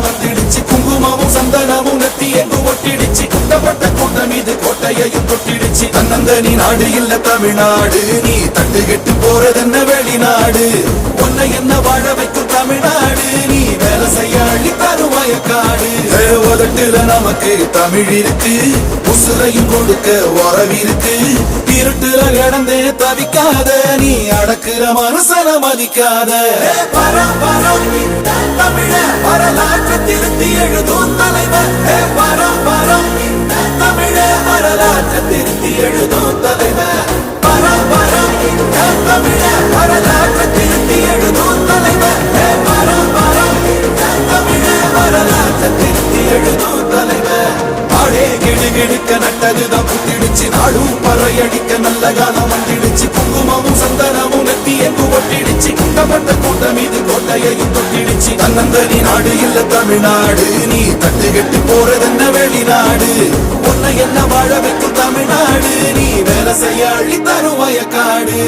வந்துடுச்சு குங்குமமும் சந்தனமும் நெத்தி எங்கு ஒட்டிடுச்சு குட்டப்பட்ட கூட்டம் இது கோட்டையையும் தொட்டிடுச்சு தன்னந்தனி நாடு இல்ல தமிழ்நாடு நீ தட்டு கெட்டு போறதென்ன வெளிநாடு உன்னை என்ன வாழ வைக்கும் தமிழ்நாடு நீ வேலை செய்ய அள்ளி தரும் வயக்காடு உதட்டுல நமக்கு தமிழ் இருக்கு உசுரையும் கொடுக்க உறவிருக்கு இருட்டுல கிடந்தே தவிக்காத நீ அடக்குற மனசன மதிக்காத தமிழ வரலாற்று திருத்தி எழுதும் தலைவர் தமிழ வரலாற்று திருத்தி எழுதும் தலைவர் தமிழ வரலாற்று திருத்தி எழுதும் தலைவர் தமிழ வரலாற்று திருத்தி எழுதும் தலைவர் ஆடே கிடுகிடுக்க நட்டதுதான் புத்திடுச்சு நாடும் பறையடிக்க நல்ல காலம் வந்துடுச்சு குங்குமமும் சந்தனமும் நெத்தி எங்கு ஒட்டிடுச்சு குட்டப்பட்ட கூட்டம் இது கோட்டையையும் தொட்டிடுச்சு தன்னந்தனி நாடு இல்ல தமிழ்நாடு நீ தட்டு கெட்டு போறதென்ன வெளிநாடு உன்னை என்ன வாழ வைக்கும் தமிழ்நாடு நீ வேலை செய்ய அள்ளி தரும் வயக்காடு